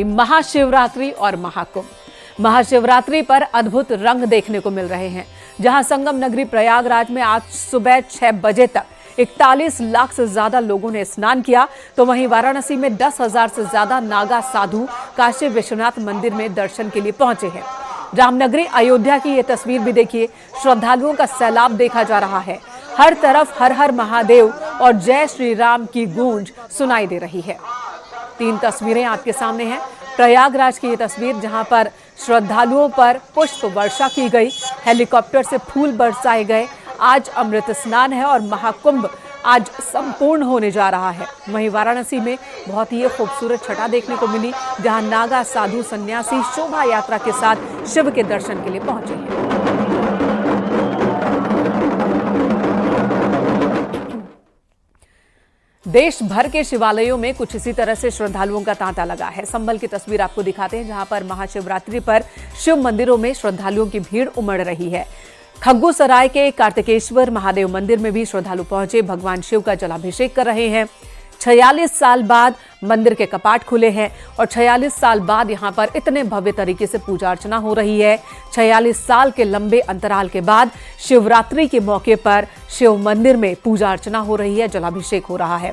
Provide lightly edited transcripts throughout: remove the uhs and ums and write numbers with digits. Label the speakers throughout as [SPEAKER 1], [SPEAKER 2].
[SPEAKER 1] महाशिवरात्रि और महाकुंभ। महाशिवरात्रि पर अद्भुत रंग देखने को मिल रहे हैं, जहां संगम नगरी प्रयागराज में आज सुबह 6 बजे तक 41 लाख से ज्यादा लोगों ने स्नान किया, तो वहीं वाराणसी में 10,000 से ज्यादा नागा साधु काशी विश्वनाथ मंदिर में दर्शन के लिए पहुंचे हैं। रामनगरी अयोध्या की ये तस्वीर भी देखिए, श्रद्धालुओं का सैलाब देखा जा रहा है। हर तरफ हर हर महादेव और जय श्री राम की गूंज सुनाई दे रही है। 3 तस्वीरें आपके सामने हैं। प्रयागराज की ये तस्वीर, जहां पर श्रद्धालुओं पर पुष्प वर्षा की गई, हेलीकॉप्टर से फूल बरसाए गए। आज अमृत स्नान है और महाकुंभ आज संपूर्ण होने जा रहा है। वहीं वाराणसी में बहुत ही खूबसूरत छटा देखने को मिली, जहां नागा साधु सन्यासी शोभा यात्रा के साथ शिव के दर्शन के लिए पहुंचे हैं। देश भर के शिवालयों में कुछ इसी तरह से श्रद्धालुओं का तांता लगा है। संभल की तस्वीर आपको दिखाते हैं, जहां पर महाशिवरात्रि पर शिव मंदिरों में श्रद्धालुओं की भीड़ उमड़ रही है। खग्गूसराय के कार्तिकेश्वर महादेव मंदिर में भी श्रद्धालु पहुंचे, भगवान शिव का जलाभिषेक कर रहे हैं। 46 साल बाद मंदिर के कपाट खुले हैं और 46 साल बाद यहां पर इतने भव्य तरीके से पूजा अर्चना हो रही है। 46 साल के लंबे अंतराल के बाद शिवरात्रि के मौके पर शिव मंदिर में पूजा अर्चना हो रही है, जलाभिषेक हो रहा है।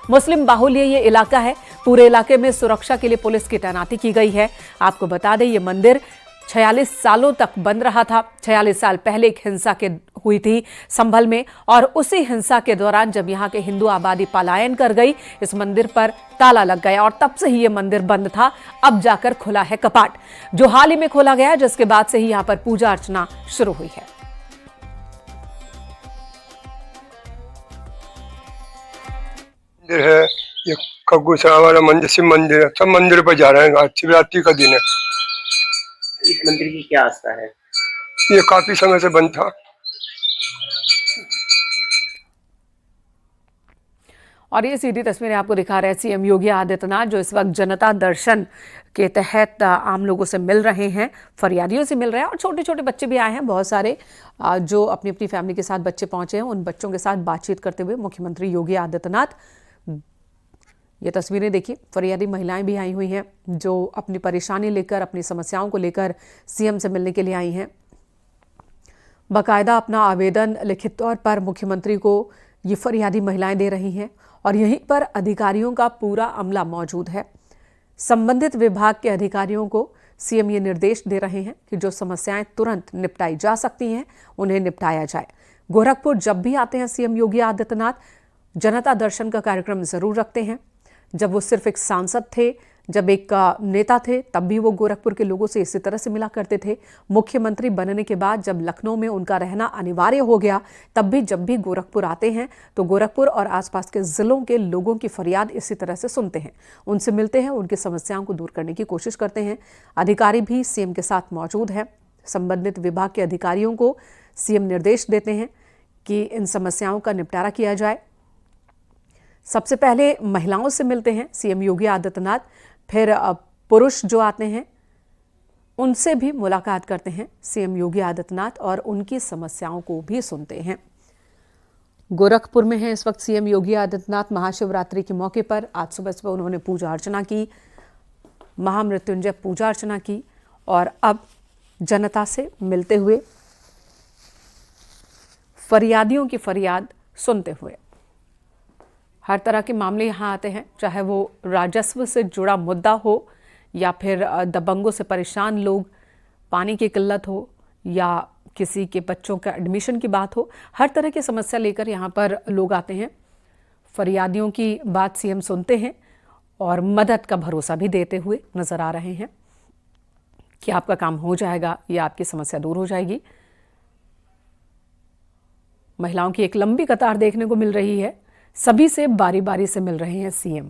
[SPEAKER 1] मुस्लिम बाहुल्य ये इलाका है। पूरे इलाके में सुरक्षा के लिए पुलिस की तैनाती की गई है। आपको बता दें, ये मंदिर 46 सालों तक बंद रहा था। 46 साल पहले एक हिंसा हुई थी संभल में, और उसी हिंसा के दौरान जब यहाँ के हिंदू आबादी पलायन कर गई, इस मंदिर पर ताला लग गया और तब से ही ये मंदिर बंद था। अब जाकर खुला है कपाट, जो हाल ही में खोला गया, जिसके बाद से ही यहाँ पर पूजा अर्चना शुरू हुई है।
[SPEAKER 2] मंदिर है ये, खग्गूसराय वाला मंदिर, शिव मंदिर है। सब मंदिर पर जा रहे हैं। आज शिवरात्रि का दिन है।
[SPEAKER 3] इस मंदिर की क्या आस्था है?
[SPEAKER 2] ये काफी समय से बंद था।
[SPEAKER 1] और ये सीधी तस्वीरें आपको दिखा रहे हैं सीएम योगी आदित्यनाथ, जो इस वक्त जनता दर्शन के तहत आम लोगों से मिल रहे हैं, फरियादियों से मिल रहे हैं, और छोटे छोटे बच्चे भी आए हैं, बहुत सारे जो अपनी अपनी फैमिली के साथ बच्चे पहुंचे हैं। उन बच्चों के साथ बातचीत करते हुए मुख्यमंत्री योगी आदित्यनाथ, ये तस्वीरें देखिए, फरियादी महिलाएं भी आई हुई हैं, जो अपनी परेशानी लेकर, अपनी समस्याओं को लेकर सीएम से मिलने के लिए आई हैं। बाकायदा अपना आवेदन लिखित तौर पर मुख्यमंत्री को ये फरियादी महिलाएं दे रही हैं, और यहीं पर अधिकारियों का पूरा अमला मौजूद है। संबंधित विभाग के अधिकारियों को सीएम ये निर्देश दे रहे हैं कि जो समस्याएं तुरंत निपटाई जा सकती हैं, उन्हें निपटाया जाए। गोरखपुर जब भी आते हैं सीएम योगी आदित्यनाथ, जनता दर्शन का कार्यक्रम जरूर रखते हैं। जब वो सिर्फ एक सांसद थे, जब एक नेता थे, तब भी वो गोरखपुर के लोगों से इसी तरह से मिला करते थे। मुख्यमंत्री बनने के बाद जब लखनऊ में उनका रहना अनिवार्य हो गया, तब भी जब भी गोरखपुर आते हैं तो गोरखपुर और आसपास के जिलों के लोगों की फरियाद इसी तरह से सुनते हैं, उनसे मिलते हैं, उनकी समस्याओं को दूर करने की कोशिश करते हैं। अधिकारी भी सीएम के साथ मौजूद हैं। संबंधित विभाग के अधिकारियों को सीएम निर्देश देते हैं कि इन समस्याओं का निपटारा किया जाए। सबसे पहले महिलाओं से मिलते हैं सीएम योगी आदित्यनाथ, फिर पुरुष जो आते हैं उनसे भी मुलाकात करते हैं सीएम योगी आदित्यनाथ, और उनकी समस्याओं को भी सुनते हैं। गोरखपुर में हैं इस वक्त सीएम योगी आदित्यनाथ। महाशिवरात्रि के मौके पर आज सुबह सुबह उन्होंने पूजा अर्चना की, महामृत्युंजय पूजा अर्चना की, और अब जनता से मिलते हुए फरियादियों की फरियाद सुनते हुए, हर तरह के मामले यहाँ आते हैं, चाहे वो राजस्व से जुड़ा मुद्दा हो, या फिर दबंगों से परेशान लोग, पानी की किल्लत हो, या किसी के बच्चों का एडमिशन की बात हो। हर तरह की समस्या लेकर यहाँ पर लोग आते हैं। फरियादियों की बात सीएम सुनते हैं और मदद का भरोसा भी देते हुए नजर आ रहे हैं कि आपका काम हो जाएगा या आपकी समस्या दूर हो जाएगी। महिलाओं की एक लंबी कतार देखने को मिल रही है। सभी से बारी बारी से मिल रहे हैं सीएम।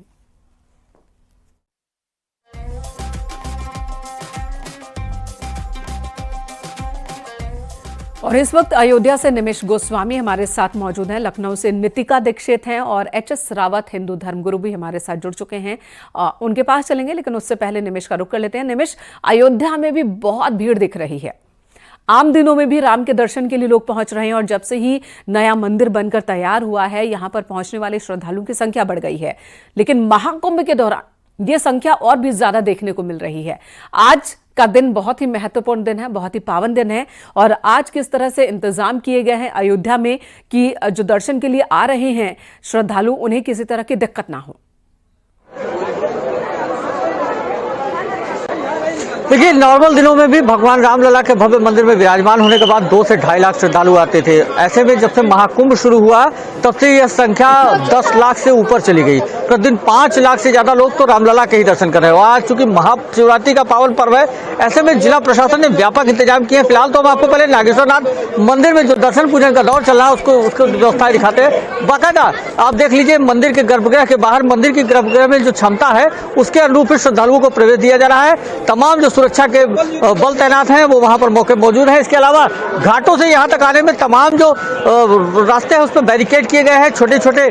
[SPEAKER 1] और इस वक्त अयोध्या से निमिष गोस्वामी हमारे साथ मौजूद हैं, लखनऊ से नितिका दीक्षित हैं, और एचएस रावत हिंदू धर्मगुरु भी हमारे साथ जुड़ चुके हैं। उनके पास चलेंगे, लेकिन उससे पहले निमिष का रुख कर लेते हैं। निमिष, अयोध्या में भी बहुत भीड़ दिख रही है। आम दिनों में भी राम के दर्शन के लिए लोग पहुंच रहे हैं, और जब से ही नया मंदिर बनकर तैयार हुआ है, यहां पर पहुंचने वाले श्रद्धालुओं की संख्या बढ़ गई है। लेकिन महाकुंभ के दौरान ये संख्या और भी ज्यादा देखने को मिल रही है। आज का दिन बहुत ही महत्वपूर्ण दिन है, बहुत ही पावन दिन है और आज किस तरह से इंतजाम किए गए हैं अयोध्या में कि जो दर्शन के लिए आ रहे हैं श्रद्धालु, उन्हें किसी तरह की दिक्कत ना हो।
[SPEAKER 4] देखिए, नॉर्मल दिनों में भी भगवान रामलला के भव्य मंदिर में विराजमान होने के बाद 2 से 2.5 लाख श्रद्धालु आते थे। ऐसे में जब से महाकुंभ शुरू हुआ तब से यह संख्या 10 लाख से ऊपर चली गई। प्रतिदिन 5 लाख से ज्यादा लोग तो रामलला के ही दर्शन कर रहे हैं। आज चूंकि महाशिवरात्रि का पावन पर्व है, ऐसे में जिला प्रशासन ने व्यापक इंतजाम किए हैं। फिलहाल तो हम आपको पहले नागेश्वरनाथ मंदिर में जो दर्शन पूजन का दौर चल रहा है उसको व्यवस्थाएं दिखाते हैं। बाकायदा आप देख लीजिए, मंदिर के गर्भगृह के बाहर, मंदिर की गर्भगृह में जो क्षमता है उसके अनुरूप श्रद्धालुओं को प्रवेश दिया जा रहा है। तमाम जो सुरक्षा के बल तैनात हैं वो वहां पर मौके मौजूद हैं। इसके अलावा घाटों से यहां तक आने में तमाम जो रास्ते हैं उस पर बैरिकेड किए गए हैं। छोटे छोटे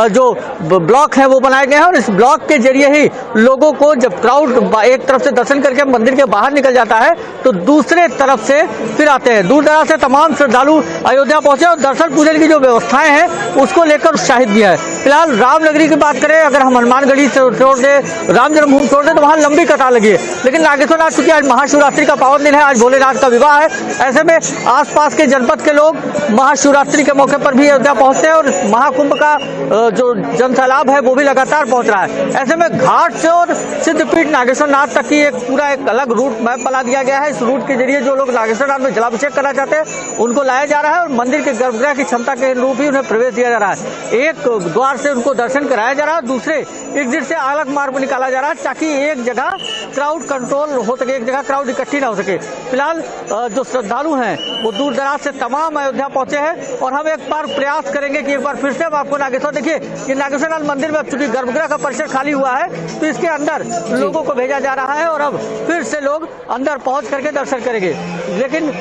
[SPEAKER 4] जो ब्लॉक हैं वो बनाए गए हैं और इस ब्लॉक के जरिए ही लोगों को, जब क्राउड एक तरफ से दर्शन करके मंदिर के बाहर निकल जाता है तो दूसरे तरफ से फिर आते हैं। दूर दराज से तमाम श्रद्धालु अयोध्या पहुंचे और दर्शन पूजन की जो व्यवस्थाएं हैं उसको लेकर उत्साहित भी है। फिलहाल रामनगरी की बात करें, अगर हम हनुमानगढ़ी से छोड़ दे, राम जन्मभूमि छोड़ दे तो वहां लंबी कतार लगी है। लेकिन नागेश्वरनाथ चूंकि आज महाशिवरात्रि का पावन दिन है, आज भोलेनाथ का विवाह है, ऐसे में आसपास के जनपद के लोग महाशिवरात्रि के मौके पर भी अयोध्या पहुंचते हैं और महाकुंभ का जो जनसैलाब है वो भी लगातार पहुंच रहा है। ऐसे में घाट से और सिद्धपीठ नागेश्वरनाथ तक की एक अलग रूट मैप बना दिया गया है। इस रूट के जरिए जो लोग नागेश्वरनाथ में जलाभिषेक करना चाहते हैं उनको लाया जा रहा है और मंदिर के गर्भगृह की क्षमता के अनुरूप ही उन्हें प्रवेश दिया जा रहा है। एक द्वार से उनको दर्शन कराया जा रहा है, दूसरे एग्जिट से अलग मार्ग निकाला जा रहा है ताकि एक जगह क्राउड कंट्रोल हो सके, एक जगह क्राउड इकट्ठी ना हो सके। फिलहाल जो श्रद्धालु हैं वो दूर दराज से तमाम अयोध्या पहुंचे हैं और हम एक बार प्रयास करेंगे कि एक बार फिर से हम आपको नागेश्वर, देखिए ये नागेश्वरनाथ मंदिर में चूंकि गर्भगृह का परिसर खाली हुआ है तो इसके अंदर लोगों को भेजा जा रहा है और अब फिर से लोग अंदर पहुंच करके दर्शन करेंगे। लेकिन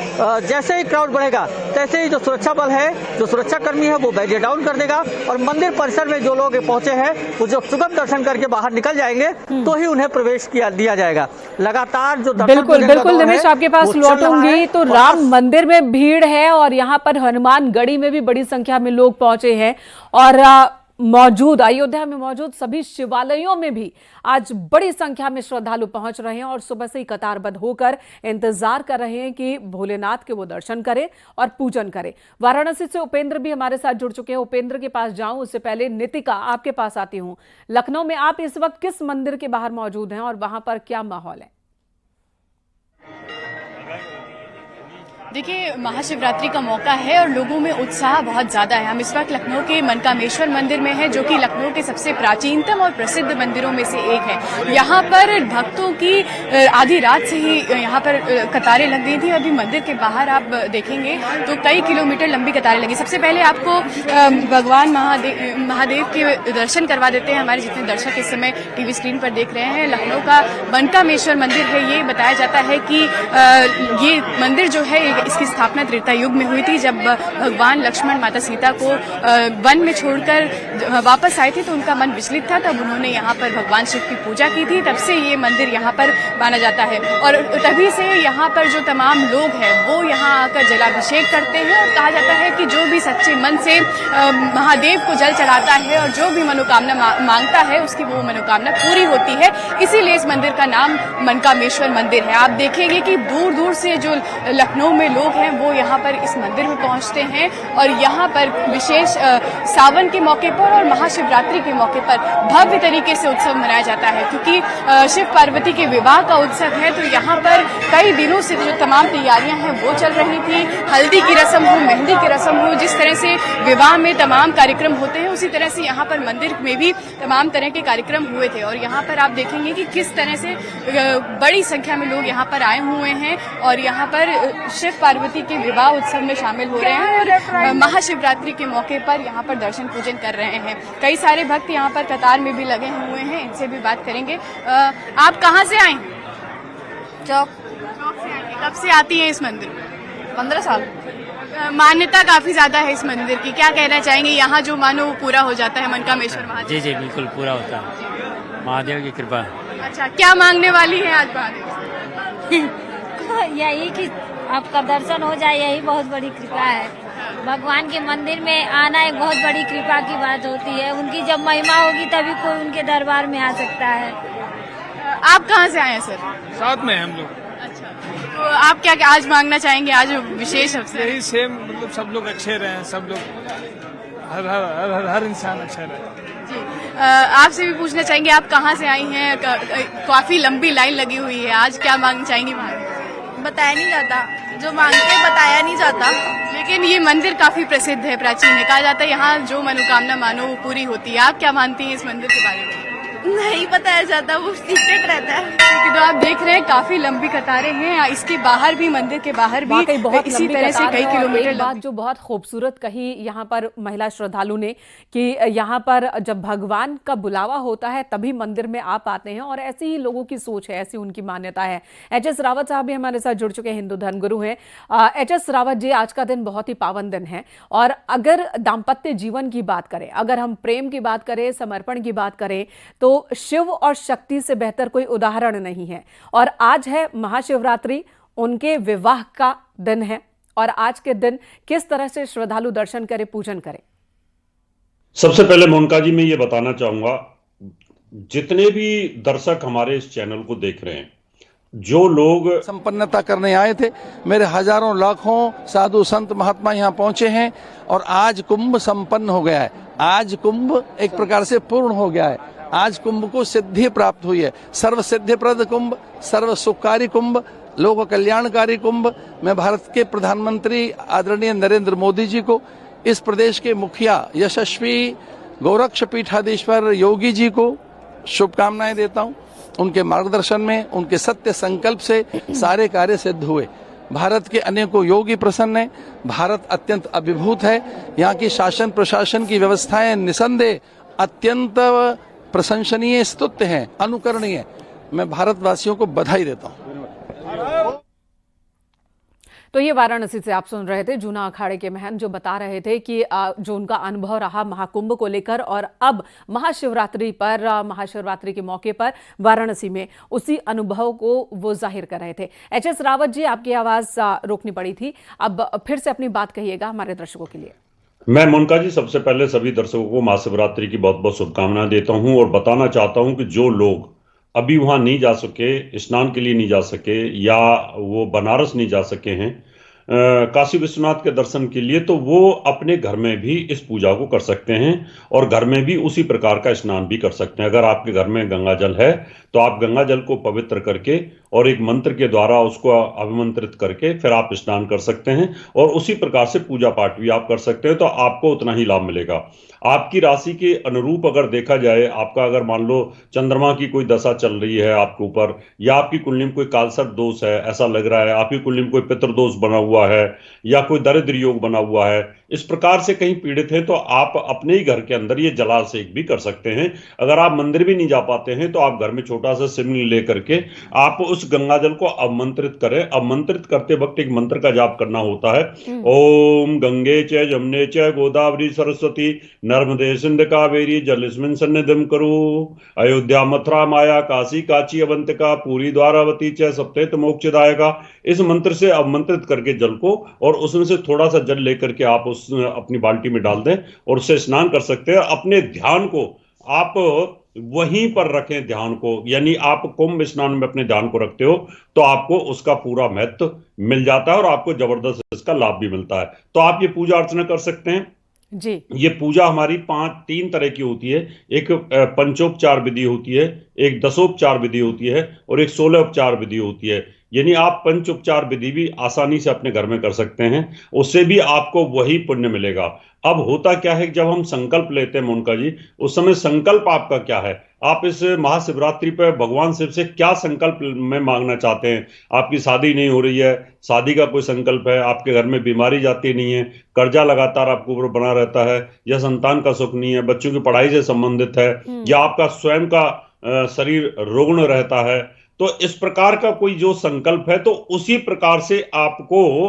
[SPEAKER 4] जैसे ही क्राउड बढ़ेगा तैसे ही जो सुरक्षा बल है, जो सुरक्षा कर्मी है वो बैरियर डाउन कर देगा और मंदिर परिसर में जो लोग पहुंचे हैं वो जो सुगम दर्शन करके बाहर निकल जाएंगे तो ही उन्हें प्रवेश दिया जाएगा। लगातार जो
[SPEAKER 1] बिल्कुल दिनेश, आपके पास लौटूंगी। तो राम मंदिर में भीड़ है और यहाँ पर हनुमानगढ़ी में भी बड़ी संख्या में लोग पहुंचे हैं और अयोध्या में मौजूद सभी शिवालयों में भी आज बड़ी संख्या में श्रद्धालु पहुंच रहे हैं और सुबह से ही कतारबद्ध होकर इंतजार कर रहे हैं कि भोलेनाथ के वो दर्शन करें और पूजन करें। वाराणसी से उपेंद्र भी हमारे साथ जुड़ चुके हैं। उपेंद्र के पास जाऊं उससे पहले नितिका आपके पास आती हूं। लखनऊ में आप इस वक्त किस मंदिर के बाहर मौजूद हैं और वहां पर क्या माहौल है?
[SPEAKER 5] देखिए, महाशिवरात्रि का मौका है और लोगों में उत्साह बहुत ज्यादा है। हम इस वक्त लखनऊ के मनकामेश्वर मंदिर में हैं, जो कि लखनऊ के सबसे प्राचीनतम और प्रसिद्ध मंदिरों में से एक है। यहाँ पर भक्तों की आधी रात से ही यहाँ पर कतारें लग गई थी। अभी मंदिर के बाहर आप देखेंगे तो कई किलोमीटर लंबी कतारें लगी। सबसे पहले आपको भगवान महादेव के दर्शन करवा देते हैं। हमारे जितने दर्शक इस समय टीवी स्क्रीन पर देख रहे हैं, लखनऊ का मनकामेश्वर मंदिर है। ये बताया जाता है कि ये मंदिर जो है इसकी स्थापना त्रेता युग में हुई थी, जब भगवान लक्ष्मण माता सीता को वन में छोड़कर वापस आए थे तो उनका मन विचलित था। तब उन्होंने यहाँ पर भगवान शिव की पूजा की थी। तब से ये मंदिर यहाँ पर माना जाता है और तभी से यहाँ पर जो तमाम लोग हैं वो यहाँ आकर जलाभिषेक करते हैं और कहा जाता है कि जो भी सच्चे मन से महादेव को जल चढ़ाता है और जो भी मनोकामना मांगता है उसकी वो मनोकामना पूरी होती है। इसीलिए इस मंदिर का नाम मनकामेश्वर मंदिर है। आप देखेंगे कि दूर दूर से जो लखनऊ में लोग हैं वो यहाँ पर इस मंदिर में पहुँचते हैं और यहाँ पर विशेष सावन के मौके पर और महाशिवरात्रि के मौके पर भव्य तरीके से उत्सव मनाया जाता है। क्योंकि शिव पार्वती के विवाह का उत्सव है तो यहाँ पर कई दिनों से जो तमाम तैयारियां हैं वो चल रही थी। हल्दी की रस्म हो, मेहंदी की रस्म हो, जिस तरह से विवाह में तमाम कार्यक्रम होते हैं उसी तरह से यहाँ पर मंदिर में भी तमाम तरह के कार्यक्रम हुए थे। और यहाँ पर आप देखेंगे कि किस तरह से बड़ी संख्या में लोग यहाँ पर आए हुए हैं और यहाँ पर शिव पार्वती के विवाह उत्सव में शामिल हो रहे हैं और महाशिवरात्रि के मौके पर यहाँ पर दर्शन पूजन कर रहे हैं। कई सारे भक्त यहाँ पर कतार में भी लगे हुए हैं, इनसे भी बात करेंगे। आप कहाँ से आए?
[SPEAKER 6] चौक
[SPEAKER 5] से आए। कब से आती हैं इस मंदिर में?
[SPEAKER 6] 15 साल।
[SPEAKER 5] मान्यता काफी ज्यादा है इस मंदिर की, क्या कहना चाहेंगे? यहाँ जो मानो वो पूरा हो जाता है मनकामेश्वर महादेव?
[SPEAKER 7] जी जी बिल्कुल पूरा होता है, महादेव की कृपा।
[SPEAKER 5] अच्छा, क्या मांगने वाली है आज महादेव?
[SPEAKER 6] यही कि आपका दर्शन हो जाए, यही बहुत बड़ी कृपा है। भगवान के मंदिर में आना एक बहुत बड़ी कृपा की बात होती है। उनकी जब महिमा होगी तभी कोई उनके दरबार में आ सकता है।
[SPEAKER 5] आप कहाँ से आए हैं सर?
[SPEAKER 8] साथ में हैं हम लोग।
[SPEAKER 5] अच्छा, तो आप क्या क्या आज मांगना चाहेंगे? आज विशेष अवसर है।
[SPEAKER 8] यही सेम, मतलब सब लोग अच्छे रहें, सब लोग हर इंसान अच्छा रहे।
[SPEAKER 5] जी, आपसे भी पूछना चाहेंगे, आप कहाँ से आई हैं? काफी लंबी लाइन लगी हुई है, आज क्या मांगना चाहेंगी?
[SPEAKER 9] बताया नहीं जाता, जो मांगते हैं बताया नहीं जाता।
[SPEAKER 5] लेकिन ये मंदिर काफी प्रसिद्ध है, प्राचीन है, कहा जाता है यहाँ जो मनोकामना मानो वो पूरी होती है। आप क्या मानती हैं इस मंदिर के बारे में?
[SPEAKER 9] नहीं बताया जाता, वो सीक्रेट रहता है।
[SPEAKER 5] ठीक है, तो आप देख रहे हैं काफी लंबी कतारें हैं, इसके बाहर भी, मंदिर के बाहर भी
[SPEAKER 1] वाकई बहुत
[SPEAKER 5] इसी
[SPEAKER 1] लंबी
[SPEAKER 5] तरह से
[SPEAKER 1] कतार
[SPEAKER 5] कई
[SPEAKER 1] है। और
[SPEAKER 5] किलोमीटर
[SPEAKER 1] एक बात जो बहुत खूबसूरत कही यहाँ पर महिला श्रद्धालु ने कि यहाँ पर जब भगवान का बुलावा होता है तभी मंदिर में आ पाते हैं, और ऐसी ही लोगों की सोच है, ऐसी उनकी मान्यता है। एच.एस. रावत साहब भी हमारे साथ जुड़ चुके हैं, हिंदू धर्मगुरु हैं। एच.एस. रावत जी, आज का दिन बहुत ही पावन दिन है, और अगर दाम्पत्य जीवन की बात करें, अगर हम प्रेम की बात करें, समर्पण की बात करें, तो शिव और शक्ति से बेहतर कोई उदाहरण नहीं है। और आज है महाशिवरात्रि, उनके विवाह का दिन है, और आज के दिन किस तरह से श्रद्धालु दर्शन करें, पूजन करें।
[SPEAKER 10] सबसे पहले मोनिका जी मैं ये बताना चाहूंगा, जितने भी दर्शक हमारे इस चैनल को देख रहे हैं, जो लोग
[SPEAKER 11] संपन्नता करने आए थे, मेरे हजारों लाखों साधु संत महात्मा यहाँ पहुंचे हैं, और आज कुंभ संपन्न हो गया है। आज कुंभ एक प्रकार से पूर्ण हो गया है। आज कुंभ को सिद्धि प्राप्त हुई है। सर्व सिद्धिप्रद कुंभ, सर्व सुखकारी कुंभ, लोक कल्याणकारी कुंभ। मैं भारत के प्रधानमंत्री आदरणीय नरेंद्र मोदी जी को, इस प्रदेश के मुखिया यशस्वी गोरक्ष पीठाधीश्वर योगी जी को शुभकामनाएं देता हूं। उनके मार्गदर्शन में, उनके सत्य संकल्प से सारे कार्य सिद्ध हुए। भारत के अनेकों योगी प्रसन्न हैं। भारत अत्यंत अभिभूत है। यहाँ की शासन प्रशासन की व्यवस्थाएं निसंदेह अत्यंत प्रशंसनीय, स्तुत्य हैं, अनुकरणीय। मैं भारतवासियों को बधाई देता हूं।
[SPEAKER 1] तो ये वाराणसी से आप सुन रहे थे जूना अखाड़े के महंत जो बता रहे थे कि जो उनका अनुभव रहा महाकुंभ को लेकर, और अब महाशिवरात्रि के मौके पर वाराणसी में उसी अनुभव को वो जाहिर कर रहे थे। एच.एस. रावत जी, आपकी आवाज रोकनी पड़ी थी, अब फिर से अपनी बात कहिएगा हमारे दर्शकों के लिए।
[SPEAKER 10] मैं मोनिका जी सबसे पहले सभी दर्शकों को महाशिवरात्रि की बहुत बहुत शुभकामनाएं देता हूं, और बताना चाहता हूं कि जो लोग अभी वहां नहीं जा सके, स्नान के लिए नहीं जा सके, या वो बनारस नहीं जा सके हैं काशी विश्वनाथ के दर्शन के लिए, तो वो अपने घर में भी इस पूजा को कर सकते हैं, और घर में भी उसी प्रकार का स्नान भी कर सकते हैं। अगर आपके घर में गंगा जल है तो आप गंगा जल को पवित्र करके और एक मंत्र के द्वारा उसको अभिमंत्रित करके फिर आप स्नान कर सकते हैं, और उसी प्रकार से पूजा पाठ भी आप कर सकते हैं, तो आपको उतना ही लाभ मिलेगा। आपकी राशि के अनुरूप अगर देखा जाए, आपका अगर मान लो चंद्रमा की कोई दशा चल रही है आपके ऊपर, या आपकी कुंडली में कोई कालसर्प दोष है, ऐसा लग रहा है, आपकी कुंडली में कोई पितृदोष बना हुआ है, या कोई दरिद्र योग बना हुआ है, इस प्रकार से कहीं पीड़ित हैं, तो आप अपने ही घर के अंदर ये जलाभिषेक भी कर सकते हैं। अगर आप मंदिर भी नहीं जा पाते हैं तो आप घर में छोटा सा शिवलिंग लेकर के आप उस गंगा जल को अवमंत्रित करें। अवमंत्रित करते वक्त एक मंत्र का जाप करना होता है, ओम गंगे च जमुने च गोदावरी सरस्वती नर्मदे सिंध कावेरी जलेस्मिन् सन्निधिं कुरु। अयोध्या मथुरा माया काशी काची अवंतिका पूरी द्वारावती च सप्तेत मोक्षदायका। इस मंत्र से अवमंत्रित करके जल को, और उसमें से थोड़ा सा जल लेकर के आप उस अपनी बाल्टी में डाल दें और उससे स्नान कर सकते हैं। अपने ध्यान को आप वहीं पर रखें, ध्यान को, यानी आप कुंभ स्नान में अपने ध्यान को रखते हो तो आपको उसका पूरा महत्व मिल जाता है, और आपको जबरदस्त इसका लाभ भी मिलता है। तो आप ये पूजा अर्चना कर सकते हैं
[SPEAKER 1] जी।
[SPEAKER 10] ये पूजा हमारी 3 तरह की होती है। एक पंचोपचार विधि होती है, एक दशोपचार विधि होती है, और एक 16 विधि होती है। यानी आप पंचोपचार विधि भी आसानी से अपने घर में कर सकते हैं, उससे भी आपको वही पुण्य मिलेगा। अब होता क्या है, जब हम संकल्प लेते हैं मोनिका जी, उस समय संकल्प आपका क्या है? आप इस महाशिवरात्रि पर भगवान शिव से क्या संकल्प में मांगना चाहते हैं? आपकी शादी नहीं हो रही है, शादी का कोई संकल्प है, आपके घर में बीमारी जाती नहीं है, कर्जा लगातार आपके ऊपर बना रहता है, या संतान का सुख नहीं है, बच्चों की पढ़ाई से संबंधित है, या आपका स्वयं का शरीर रुग्ण रहता है, तो इस प्रकार का कोई जो संकल्प है तो उसी प्रकार से आपको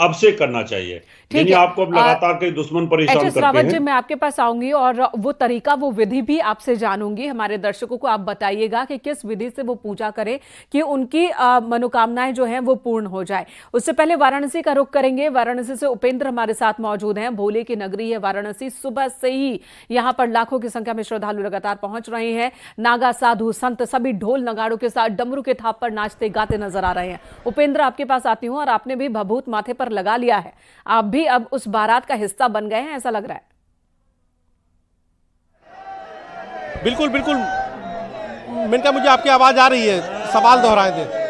[SPEAKER 10] अभिषेक करना चाहिए। यानी आपको अब लगातार कई दुश्मन परेशान करते
[SPEAKER 1] श्रावण जी,
[SPEAKER 10] हैं।
[SPEAKER 1] मैं आपके पास आऊंगी और वो तरीका, वो विधि भी आपसे जानूंगी। हमारे दर्शकों को आप बताइएगा कि किस विधि से वो पूजा करें कि उनकी मनोकामनाएं जो हैं वो पूर्ण हो जाए। उससे पहले वाराणसी का रुख करेंगे। वाराणसी से उपेंद्र हमारे साथ मौजूद हैं। भोले की नगरी है वाराणसी। सुबह से ही यहाँ पर लाखों की संख्या में श्रद्धालु लगातार पहुंच रहे हैं। नागा, साधु, संत सभी ढोल नगाड़ों के साथ डमरू के थाप पर नाचते गाते नजर आ रहे हैं। उपेंद्र, आपके पास आती हूं और आपने भी भभूत माथे पर लगा लिया है। आप भी अब उस बारात का हिस्सा बन गए हैं, ऐसा लग रहा है।
[SPEAKER 12] बिल्कुल बिल्कुल मेनका, मुझे आपकी आवाज आ रही है, सवाल दोहराए थे।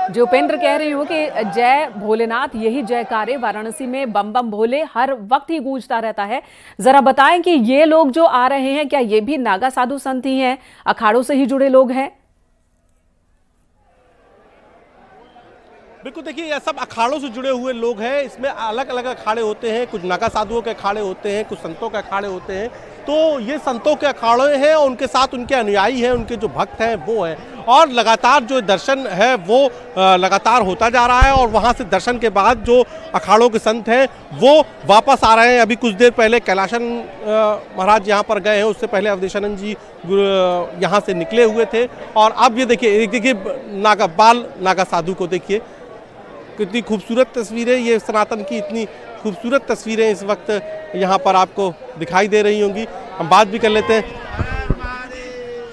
[SPEAKER 1] जो उपेंद्र कह रही हूं कि जय भोलेनाथ, यही जयकारे वाराणसी में बम बम भोले हर वक्त ही गूंजता रहता है। जरा बताएं कि ये लोग जो आ रहे हैं, क्या ये भी नागा साधु संत ही हैं, अखाड़ों से ही जुड़े लोग हैं?
[SPEAKER 12] बिल्कुल, देखिए ये सब अखाड़ों से जुड़े हुए लोग हैं। इसमें अलग अलग अखाड़े होते हैं, कुछ नागा साधुओं के अखाड़े होते हैं, कुछ संतों के अखाड़े होते हैं। तो ये संतों के अखाड़े हैं और उनके साथ उनके अनुयायी हैं, उनके जो भक्त हैं वो हैं, और लगातार जो दर्शन है वो लगातार होता जा रहा है। और वहाँ से दर्शन के बाद जो अखाड़ों के संत हैं वो वापस आ रहे हैं। अभी कुछ देर पहले कैलाशन महाराज यहाँ पर गए हैं, उससे पहले अवधेशानंद जी यहाँ से निकले हुए थे। और अब ये देखिए बाल नागा साधु को देखिए, कितनी खूबसूरत तस्वीरें, ये सनातन की इतनी खूबसूरत तस्वीरें इस वक्त यहाँ पर आपको दिखाई दे रही होंगी। हम बात भी कर लेते हैं।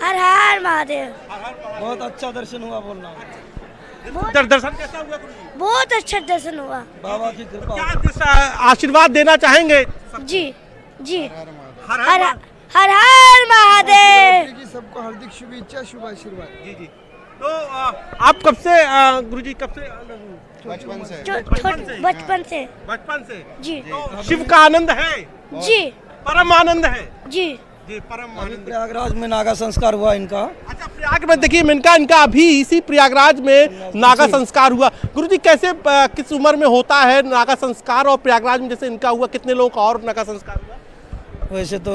[SPEAKER 6] हर हर महादेव।
[SPEAKER 4] बहुत अच्छा दर्शन हुआ बोलना।
[SPEAKER 12] दर्शन कैसा हुआ?
[SPEAKER 6] बहुत अच्छा दर्शन हुआ।
[SPEAKER 4] बाबा की कृपा।
[SPEAKER 12] क्या आशीर्वाद देना चाहेंगे?
[SPEAKER 6] जी जी, हर हर हर महादेव।
[SPEAKER 2] सबको हार्दिक शुभेच्छा, शुभ आशीर्वाद।
[SPEAKER 12] जी जी। तो आप कब से गुरुजी, कब से?
[SPEAKER 2] बचपन से।
[SPEAKER 6] बचपन से जी।
[SPEAKER 12] तो शिव का आनंद है
[SPEAKER 6] जी,
[SPEAKER 12] परम आनंद है
[SPEAKER 6] जी
[SPEAKER 12] जी, परम आनंद।
[SPEAKER 4] प्रयागराज में नागा संस्कार हुआ इनका।
[SPEAKER 12] अच्छा, प्रयाग में देखिए इनका अभी इसी प्रयागराज में नागा संस्कार हुआ। गुरुजी, कैसे किस उम्र में होता है नागा संस्कार, और प्रयागराज में जैसे इनका हुआ, कितने लोगों का और नागा संस्कार हुआ?
[SPEAKER 4] वैसे तो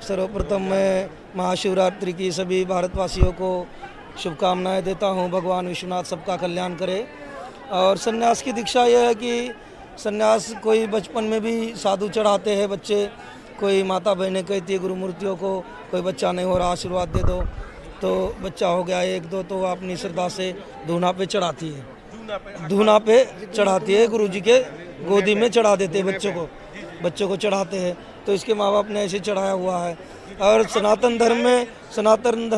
[SPEAKER 4] सर्वप्रथम मैं महाशिवरात्रि की सभी भारतवासियों को शुभकामनाएं देता हूं। भगवान विश्वनाथ सबका कल्याण करे। और सन्यास की दीक्षा यह है कि सन्यास कोई बचपन में भी साधु चढ़ाते हैं बच्चे, कोई माता बहनें कहती है गुरुमूर्तियों को कोई बच्चा नहीं हो रहा आशीर्वाद दे दो, तो बच्चा हो गया एक दो तो अपनी श्रद्धा से धूना पे चढ़ाती है, धूना पे चढ़ाती है, गुरुजी के गोदी में चढ़ा देते हैं बच्चों को चढ़ाते हैं। तो इसके माँ बाप ने ऐसे चढ़ाया हुआ है। और सनातन धर्म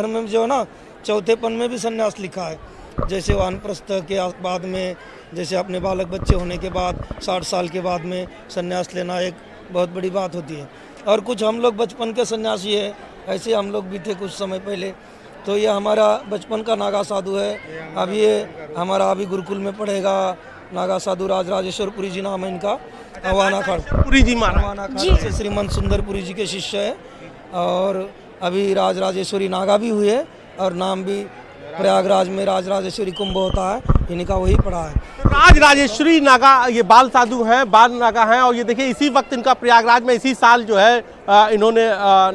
[SPEAKER 4] में जो है ना, चौथेपन में भी सन्यास लिखा है। जैसे वानप्रस्थ के बाद में, जैसे अपने बालक बच्चे होने के बाद 60 साल के बाद में सन्यास लेना एक बहुत बड़ी बात होती है। और कुछ हम लोग बचपन के सन्यासी है, ऐसे हम लोग भी थे कुछ समय पहले। तो ये हमारा बचपन का नागा साधु है। अब ये हमारा अभी गुरुकुल में पढ़ेगा। नागा साधु राजराजेश्वरपुरी जी नाम है इनका।
[SPEAKER 12] पुरी जी महाराज
[SPEAKER 4] से श्रीमंत सुंदरपुरी जी के शिष्य है। और अभी राजराजेश्वरी नागा भी हुए है और नाम भी प्रयागराज में राजराजेश्वरी कुंभ होता है, इनका वही पढ़ा है।
[SPEAKER 12] राजराजेश्वरी नागा ये बाल साधु हैं, बाल नागा हैं। और ये देखिए इसी वक्त इनका प्रयागराज में इसी साल जो है इन्होंने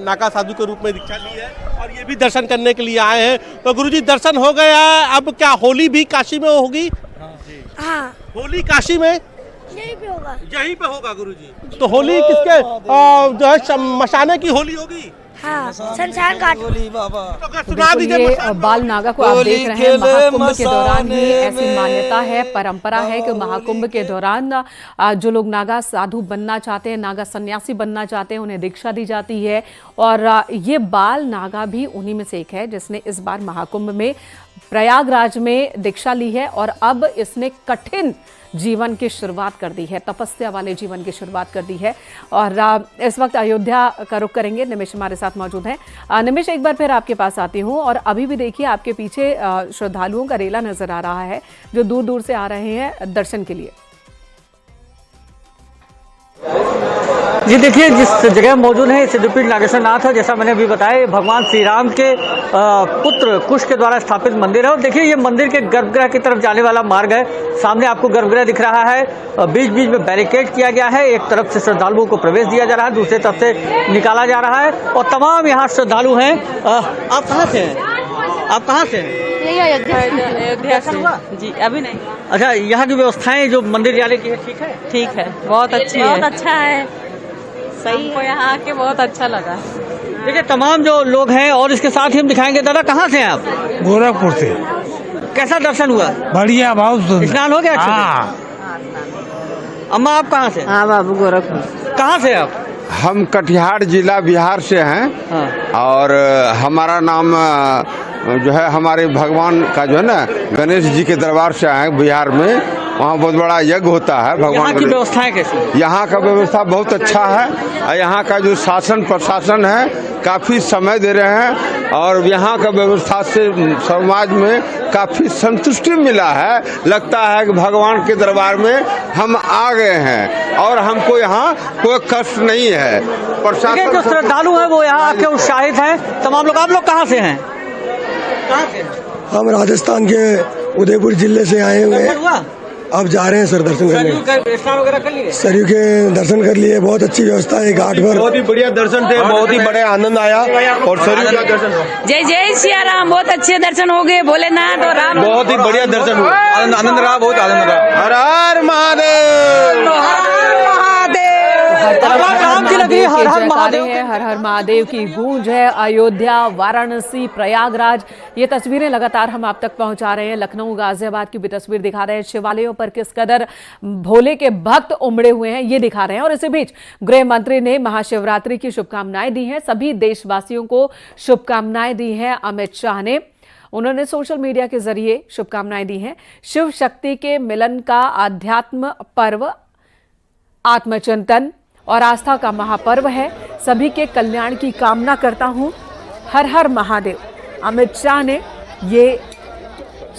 [SPEAKER 12] नागा साधु के रूप में दीक्षा ली है और ये भी दर्शन करने के लिए आए हैं। तो गुरुजी, दर्शन हो गया, अब क्या होली भी काशी में होगी?
[SPEAKER 6] हाँ,
[SPEAKER 12] होली काशी में
[SPEAKER 6] यही पे होगा।
[SPEAKER 12] यहीं पे होगा गुरुजी। तो होली किसके जो है मशाने की होली होगी?
[SPEAKER 6] हाँ, शमशान घाट।
[SPEAKER 1] ये बाल नागा को आप देख रहे हैं। महाकुंभ के दौरान ही ऐसी मान्यता है, परंपरा है कि महाकुंभ के दौरान जो लोग नागा साधु बनना चाहते हैं, नागा सन्यासी बनना चाहते हैं, उन्हें दीक्षा दी जाती है। और ये बाल नागा भी उन्हीं में से एक है जिसने इस बार महाकुंभ में प्रयागराज में दीक्षा ली है और अब इसने कठिन जीवन की शुरुआत कर दी है, तपस्या वाले जीवन की शुरुआत कर दी है। और इस वक्त अयोध्या का रुख करेंगे। निमिष हमारे साथ मौजूद हैं। निमिष, एक बार फिर आपके पास आती हूँ और अभी भी देखिए आपके पीछे श्रद्धालुओं का रेला नजर आ रहा है जो दूर दूर से आ रहे हैं दर्शन के लिए।
[SPEAKER 4] जी देखिए, जिस जगह मौजूद है सिद्धपीठ नागेश्वर नाथ है, जैसा मैंने अभी बताया, भगवान श्री राम के पुत्र कुश के द्वारा स्थापित मंदिर है। और देखिए ये मंदिर के गर्भगृह की तरफ जाने वाला मार्ग है। सामने आपको गर्भगृह दिख रहा है, बीच बीच में बैरिकेड किया गया है। एक तरफ से श्रद्धालुओं को प्रवेश दिया जा रहा है, दूसरी तरफ से निकाला जा रहा है। और तमाम यहाँ श्रद्धालु हैं। आप कहाँ से हैं?
[SPEAKER 9] यही अयोध्या से जी, अभी नहीं।
[SPEAKER 4] अच्छा, यहाँ की व्यवस्थाएं जो मंदिर जाने की है ठीक है
[SPEAKER 9] बहुत अच्छी है, बहुत अच्छा है, सही है, यहाँ आके बहुत अच्छा लगा।
[SPEAKER 4] देखिए तमाम जो लोग हैं और इसके साथ ही हम दिखाएंगे। दादा कहाँ से हैं आप?
[SPEAKER 8] गोरखपुर से।
[SPEAKER 4] कैसा दर्शन हुआ?
[SPEAKER 8] बढ़िया, बहुत सुंदर।
[SPEAKER 4] स्नान हो गया?
[SPEAKER 8] हाँ।
[SPEAKER 4] अम्मा आप कहाँ से?
[SPEAKER 9] हाँ बाबू, गोरखपुर।
[SPEAKER 4] कहाँ से आप?
[SPEAKER 13] हम कटिहार जिला बिहार से हैं।
[SPEAKER 4] हाँ।
[SPEAKER 13] और हमारा नाम जो है हमारे भगवान का जो है ना गणेश जी के दरबार से आए बिहार में। वहाँ बहुत बड़ा यज्ञ होता है भगवान।
[SPEAKER 4] यहाँ की व्यवस्थाएं कैसी?
[SPEAKER 13] यहाँ का व्यवस्था बहुत अच्छा है और यहाँ का जो शासन प्रशासन है काफ़ी समय दे रहे हैं और यहाँ का व्यवस्था से समाज में काफ़ी संतुष्टि मिला है। लगता है कि भगवान के दरबार में हम आ गए हैं और हमको यहाँ कोई कष्ट नहीं है।
[SPEAKER 4] प्रशासन जो श्रद्धालु है वो यहाँ आके उत्साहित हैं तमाम लोग। आप लोग कहाँ से हैं? कहाँ से?
[SPEAKER 2] हम राजस्थान के उदयपुर जिले से आए हुए हैं। अब जा रहे हैं सर दर्शन करने।
[SPEAKER 4] स्नान वगैरह कर लिए?
[SPEAKER 2] सरयू के दर्शन कर लिए। बहुत अच्छी व्यवस्था है घाट पर। बहुत ही बढ़िया दर्शन थे, बहुत ही बड़े आनंद आया। और सरयू का दर्शन,
[SPEAKER 9] जय जय सिया राम, बहुत अच्छे दर्शन हो गए। भोलेनाथ और राम,
[SPEAKER 2] बहुत ही बढ़िया दर्शन हुआ।
[SPEAKER 13] आनंद रहा, बहुत आनंद रहा। हर हर महादेव,
[SPEAKER 1] राम की नगरी हर हर महादेव है, हर हर महादेव की गूंज है। अयोध्या, वाराणसी, प्रयागराज, ये तस्वीरें लगातार हम आप तक पहुंचा रहे हैं। लखनऊ, गाजियाबाद की भी तस्वीर दिखा रहे हैं। शिवालयों पर किस कदर भोले के भक्त उमड़े हुए हैं ये दिखा रहे हैं। और इसी बीच गृह मंत्री ने महाशिवरात्रि की शुभकामनाएं दी हैं। सभी देशवासियों को शुभकामनाएं दी हैं अमित शाह ने। उन्होंने सोशल मीडिया के जरिए शुभकामनाएं दी हैं। शिव शक्ति के मिलन का आध्यात्म पर्व, आत्मचिंतन और आस्था का महापर्व है। सभी के कल्याण की कामना करता हूं। हर हर महादेव। अमित शाह ने ये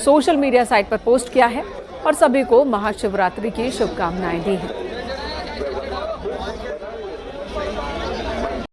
[SPEAKER 1] सोशल मीडिया साइट पर पोस्ट किया है और सभी को महाशिवरात्रि की शुभकामनाएं दी हैं।